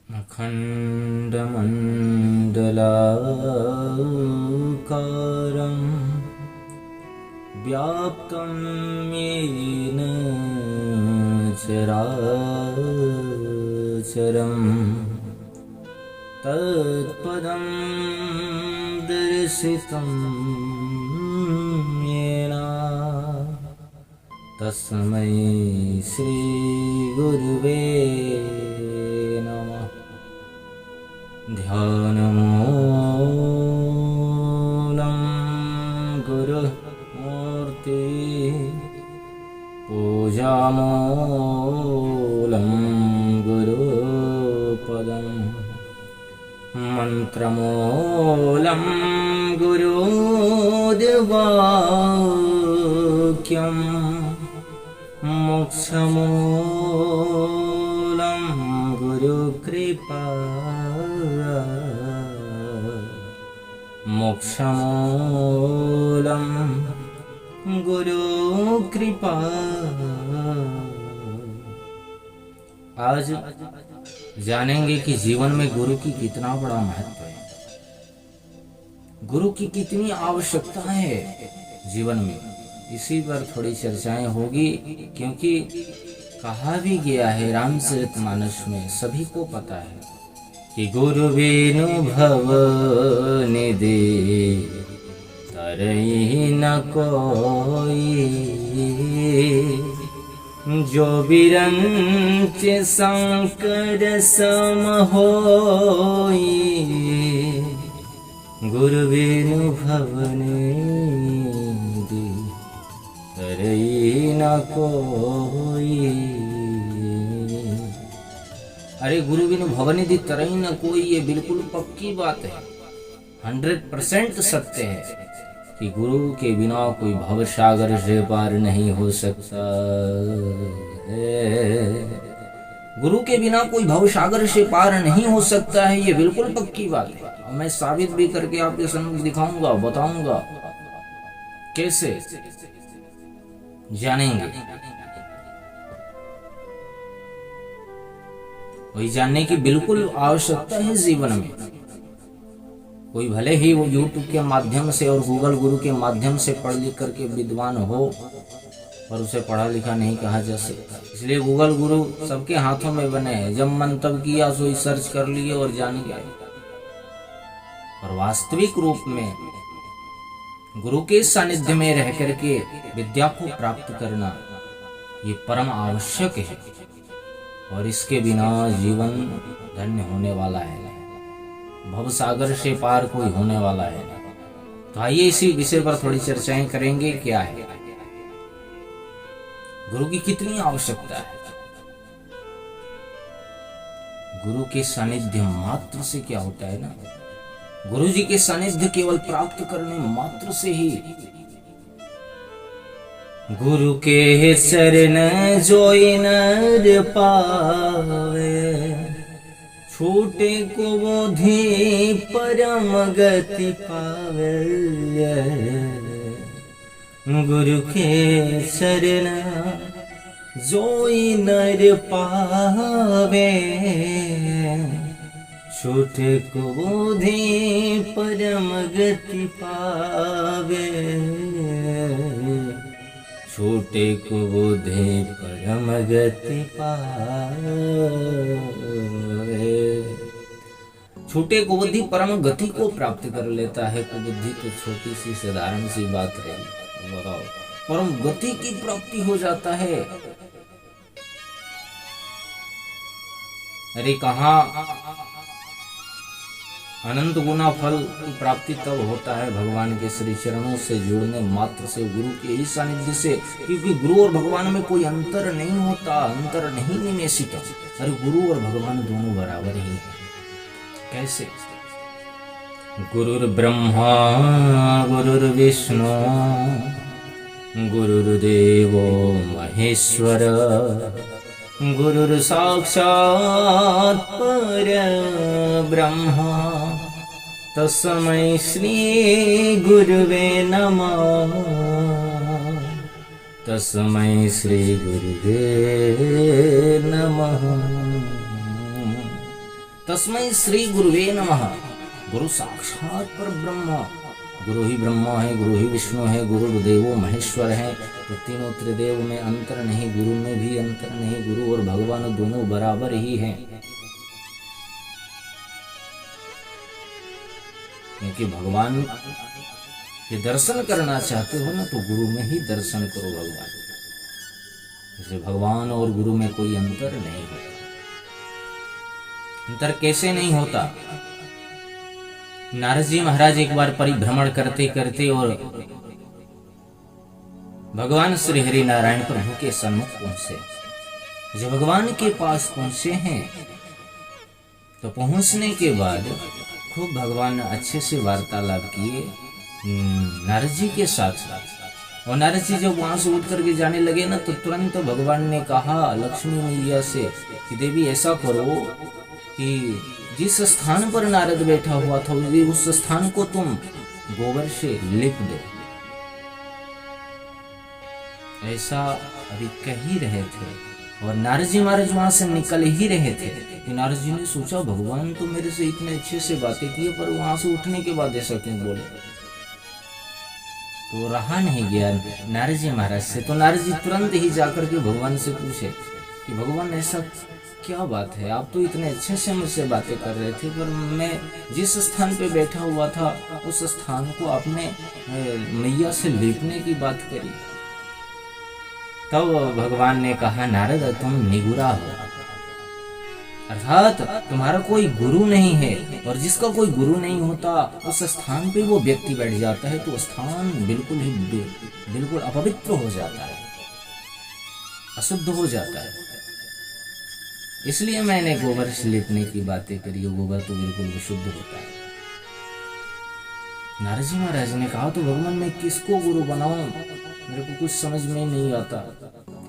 अखण्डमण्डलाकारं व्याप्तं येन चराचरं तत्पदं दर्शितं येन तस्मै श्रीगुरुवे नमः। ध्यानमूलं गुरुमूर्ति पूजामूलं गुरुपदं मन्त्रमूलं गुरुर्वाक्यं मोक्षमूलं गुरुकृपा मोक्षमूलं गुरुकृपा। आज जानेंगे कि जीवन में गुरु की कितना बड़ा महत्व है, गुरु की कितनी आवश्यकता है जीवन में। इसी पर थोड़ी चर्चाएं होगी, क्योंकि कहा भी गया है रामचरितमानस में, सभी को पता है कि गुरु बिनु भव निधि तरई न कोई, जो बिरंच संकर सम होई, गुरु बिनु भव निधि तरई न कोई। अरे गुरु बिनु भवनिधि तरई न कोई, ये बिल्कुल पक्की बात है, 100% सत्य है कि गुरु के बिना कोई भवसागर से पार नहीं हो सकता है। गुरु के बिना कोई भवसागर से पार नहीं हो सकता है, ये बिल्कुल पक्की बात है। और मैं साबित भी करके आपके सम्मुख दिखाऊंगा, बताऊंगा कैसे, जानेंगे। वही जानने की बिल्कुल आवश्यकता है जीवन में। कोई भले ही वो YouTube के माध्यम से और गूगल गुरु के माध्यम से पढ़ लिख करके विद्वान हो, और उसे पढ़ा लिखा नहीं कहा जा सकता। इसलिए गूगल गुरु सबके हाथों में बने हैं, जब मन तब किया सो ही सर्च कर लिए और जान गए। और वास्तविक रूप में गुरु के सानिध्य में रह करके विद्या को प्राप्त करना ये परम आवश्यक है, और इसके बिना जीवन धन्य होने वाला है नहीं, भवसागर से पार कोई होने वाला है नहीं। तो आइए इसी विषय पर थोड़ी चर्चाएं करेंगे। क्या है गुरु की कितनी आवश्यकता है, गुरु के सानिध्य मात्र से क्या होता है ना, गुरु जी के सानिध्य केवल प्राप्त करने मात्र से ही, गुरु के शरण जोई नर पावे, छूटे को बोधि परम गति पावे। गुरु के शरण जोई नर पावे, छूटे को बोधि परम गति पावे, छूटे को बोधि परम गति पावे। छूटे को बुद्धि परम गति को प्राप्त कर लेता है। कुबुद्धि तो छोटी सी साधारण सी बात है, बताओ, परम गति की प्राप्ति हो जाता है। अरे कहाँ अनंत गुना फल की प्राप्ति तब होता है भगवान के श्री चरणों से जुड़ने मात्र से, गुरु के ही सानिध्य से, क्योंकि गुरु और भगवान में कोई अंतर नहीं होता, अंतर नहीं निमेषित। अरे गुरु और भगवान दोनों बराबर ही हैं। कैसे? गुरुर्ब्रह्मा गुरुर्विष्णु गुरुर्देवो महेश्वर, गुरुर्साक्षात् परब्रह्म, तस्मै श्री गुरुवे नमः, तस्मै श्री गुरुवे नमः। तस्मै श्री गुरुवे नमः। गुरु साक्षात पर ब्रह्म, गुरु ही ब्रह्मा है, गुरु ही विष्णु है, गुरु देवो महेश्वर है। तो तीनों त्रिदेव में अंतर नहीं, गुरु में भी अंतर नहीं। गुरु और भगवान दोनों बराबर ही हैं, क्योंकि भगवान के दर्शन करना चाहते हो ना तो गुरु में ही दर्शन करो भगवान। जैसे भगवान और गुरु में कोई अंतर नहीं होता। अंतर कैसे नहीं होता? नारद जी महाराज एक बार परिभ्रमण करते करते और भगवान श्री हरि नारायण प्रभु के सम्मुख पहुंचे। जब भगवान के पास पहुंचे हैं तो पहुंचने के बाद खूब भगवान अच्छे से वार्तालाप किए नारद जी के साथ। और नारद जी जब वहां से उठ करके जाने लगे ना तो तुरंत भगवान ने कहा लक्ष्मी मैया से कि देवी ऐसा करो कि जिस स्थान पर नारद बैठा हुआ था उस स्थान को तुम गोबर से लिप दो। ऐसा अभी कह ही रहे थे और नारद जी महाराज वहां से निकल ही रहे थे कि नारद जी ने सोचा भगवान तो मेरे से इतने अच्छे से बातें किए पर वहां से उठने के बाद ऐसा क्यों बोले। तो रहा नहीं गया नारद जी महाराज से। तो नारद जी तुरंत ही जाकर के भगवान से पूछे कि भगवान ऐसा क्या बात है, आप तो इतने अच्छे से मुझसे बातें कर रहे थे पर मैं जिस स्थान पे बैठा हुआ था उस स्थान को आपने मैया से लेपने की बात करी। तब भगवान ने कहा नारद तुम निगुरा हो, अर्थात तुम्हारा कोई गुरु नहीं है और जिसका कोई गुरु नहीं होता उस स्थान पे वो व्यक्ति बैठ जाता है तो स्थान बिल्कुल अपवित्र हो जाता है, अशुद्ध हो जाता है। इसलिए मैंने गोबर से लेपने की बातें करी। गोबर तो बिल्कुल विशुद्ध होता है। नारद जी महाराज ने कहा तो भगवान मैं किसको गुरु बनाऊं, मेरे को कुछ समझ में नहीं आता,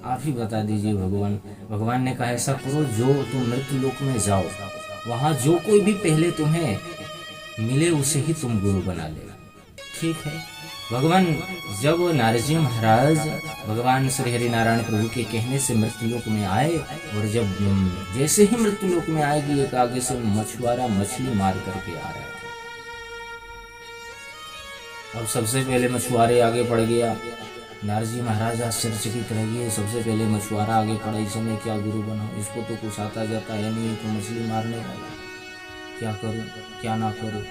आप ही बता दीजिए भगवान। भगवान ने कहा ऐसा करो जो तुम मृत्यु लोक में जाओ, वहां जो कोई भी पहले तुम्हें मिले उसे ही तुम गुरु बना लेना। ठीक है। भगवान जब नारद जी महाराज भगवान श्री हरि नारायण प्रभु के कहने से मृत्यु लोक में आए और जब जैसे ही मृत्यु लोक में आएगी एक आगे से मछुआरा मछली मार करके आ रहा है। अब सबसे पहले मछुआरे आगे बढ़ गया। नारद जी महाराज आश्चर्यचकित रह गए। सबसे पहले मछुआरा आगे पड़ा, इसे मैं क्या गुरु बनाऊं, इसको तो कुछ आता जाता है नहीं, तो मछली मारने वाला, क्या करूं क्या ना करूं।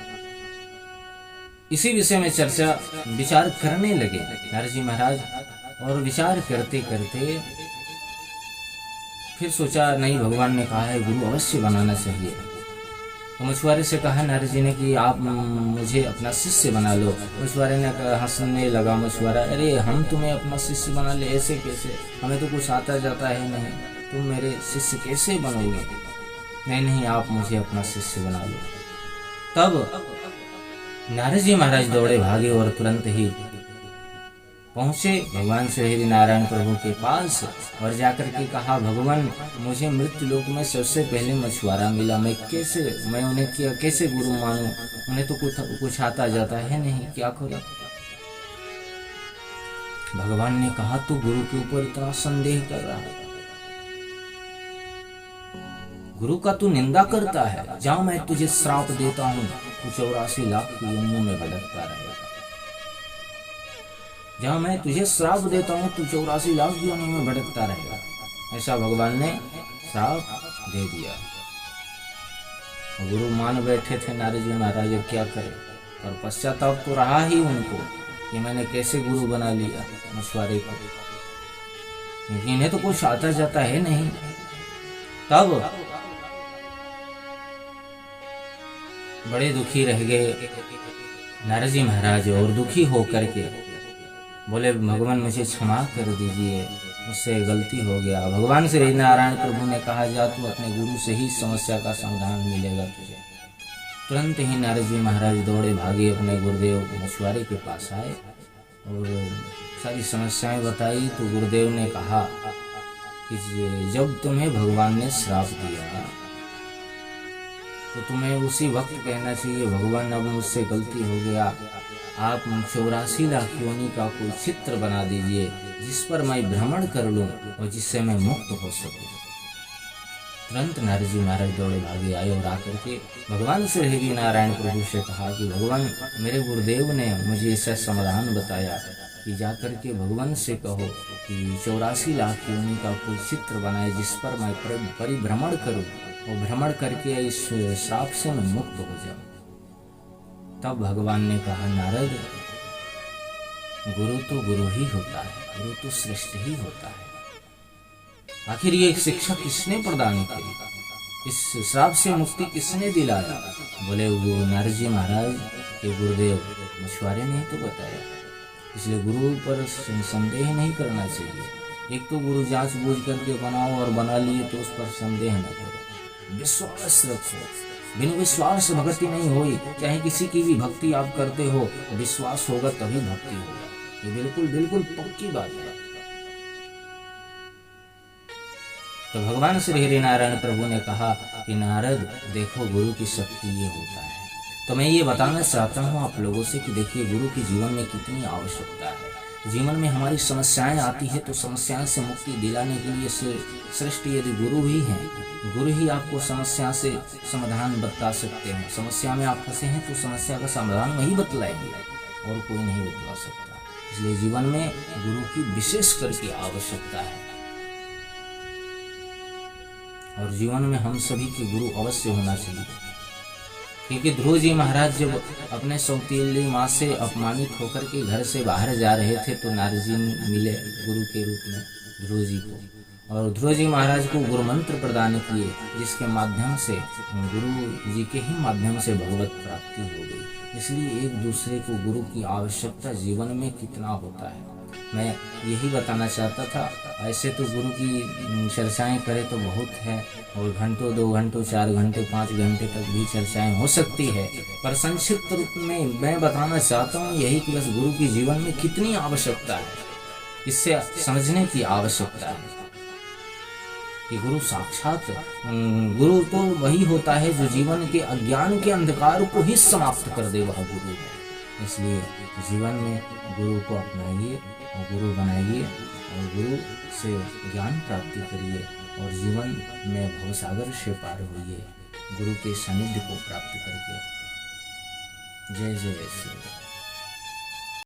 इसी विषय में चर्चा विचार करने लगे नारद जी महाराज। और विचार करते करते फिर सोचा नहीं, भगवान ने कहा है गुरु अवश्य बनाना चाहिए। तो मछुआरे से कहा नारद जी ने कि आप मुझे अपना शिष्य बना लो। मछुआरे ने कहा, हंसने लगा मछुआरा, अरे हम तुम्हें अपना शिष्य बना ले, ऐसे कैसे, हमें तो कुछ आता जाता है नहीं, तुम मेरे शिष्य कैसे बनोगे। नहीं आप मुझे अपना शिष्य बना लो। तब नारद जी महाराज दौड़े भागे और तुरंत ही पहुंचे भगवान श्री हरि नारायण प्रभु के पास और जाकर के कहा भगवान मुझे मृत्यु लोक में सबसे पहले मछुआरा मिला, मैं उन्हें कैसे गुरु मानूं, उन्हें तो कुछ आता जाता है नहीं, क्या करूं। भगवान ने कहा तू गुरु के ऊपर इतना संदेह कर रहा है, गुरु का तू निंदा करता है, जाओ मैं तुझे श्राप देता हूं, तू 84 लाख योनियों में भटकता रहेगा। जहां मैं तुझे श्राप देता हूं तू 84 लाख योनियों में भटकता रहेगा। ऐसा भगवान ने श्राप दे दिया। गुरु मान बैठे थे नारद जी महाराज, अब क्या करे, और पश्चाताप तो रहा ही उनको कि मैंने कैसे गुरु बना लिया मछुआरे को, क्योंकि इन्हें तो कुछ आता जाता है नहीं। तब बड़े दुखी रह गए नारद जी महाराज और दुखी होकर के बोले भगवान मुझे क्षमा कर दीजिए, मुझसे गलती हो गया। भगवान श्री नारायण प्रभु ने कहा जा तू अपने गुरु से ही समस्या का समाधान मिलेगा तुझे। तुरंत ही नारद जी महाराज दौड़े भागे अपने गुरुदेव मछुआरे के पास आए और सारी समस्याएं बताई। तो गुरुदेव ने कहा कि जब तुम्हें भगवान ने श्राप दिया तो तुम्हें उसी वक्त कहना चाहिए भगवान अब मुझसे गलती हो गया, आप 84 लाख योनि का कोई चित्र बना दीजिए जिस पर मैं भ्रमण कर लूं और जिससे मैं मुक्त हो सकूं। तुरंत नारद जी महाराज दौड़े भागे आए और आकर के भगवान श्री हरि नारायण प्रभु से कहा कि भगवान, मेरे गुरुदेव ने मुझे ऐसा समाधान बताया कि जाकर के भगवान से कहो कि 84 लाख योनि का कोई चित्र बनाए जिस पर मैं परिभ्रमण करूं और भ्रमण करके इस श्राप से मैं मुक्त हो जाऊं। तब भगवान ने कहा, नारद, गुरु तो गुरु ही होता है, गुरु तो श्रेष्ठ ही होता है। आखिर ये शिक्षा किसने प्रदान की, इस श्राप से मुक्ति किसने दिलाया? बोले नारद जी महाराज के गुरुदेव मछुआरे ने तो बताया। इसलिए गुरु पर संदेह नहीं करना चाहिए। एक तो गुरु जांच बूझ करके बनाओ और बना लिए तो उस पर संदेह न करो, विश्वास रखो। बिना विश्वास भक्ति नहीं होई। चाहे किसी की भी भक्ति आप करते हो, विश्वास होगा तभी भक्ति होगा। ये बिल्कुल बिल्कुल पक्की बात है। तो भगवान श्री हरि नारायण प्रभु ने कहा कि नारद देखो, गुरु की शक्ति ये होता है। तो मैं ये बताना चाहता हूँ आप लोगों से कि देखिए, गुरु की जीवन में कितनी आवश्यकता है। जीवन में हमारी समस्याएं आती है तो समस्याओं से मुक्ति दिलाने के लिए श्रेष्ठ यदि गुरु ही हैं, गुरु ही आपको समस्या से समाधान बता सकते हैं। समस्या में आप फंसे हैं तो समस्या का समाधान वही बतलाएंगे और कोई नहीं बतला सकता। इसलिए जीवन में गुरु की विशेष करके आवश्यकता है और जीवन में हम सभी के गुरु अवश्य होना चाहिए। क्योंकि ध्रुव जी महाराज जब अपने सौतीली माँ से अपमानित होकर के घर से बाहर जा रहे थे तो नारद जी मिले गुरु के रूप में ध्रुव जी को, और ध्रुव जी महाराज को गुरु मंत्र प्रदान किए, जिसके माध्यम से गुरु जी के ही माध्यम से भगवत प्राप्ति हो गई। इसलिए एक दूसरे को गुरु की आवश्यकता जीवन में कितना होता है, मैं यही बताना चाहता था। ऐसे तो गुरु की चर्चाएं करें तो बहुत है, और घंटों 2 घंटों 4 घंटे 5 घंटे तक भी चर्चाएं हो सकती है, पर संक्षिप्त रूप में मैं बताना चाहता हूँ यही कि बस गुरु की जीवन में कितनी आवश्यकता है, इससे समझने की आवश्यकता है कि गुरु साक्षात गुरु तो वही होता है जो जीवन के अज्ञान के अंधकार को ही समाप्त कर दे, वह गुरु है। इसलिए जीवन में गुरु को अपनाइए और गुरु बनाइए और गुरु से ज्ञान प्राप्ति करिए और जीवन में भवसागर से पार होइए गुरु के सानिध्य को प्राप्त करके। जय जय श्री राम।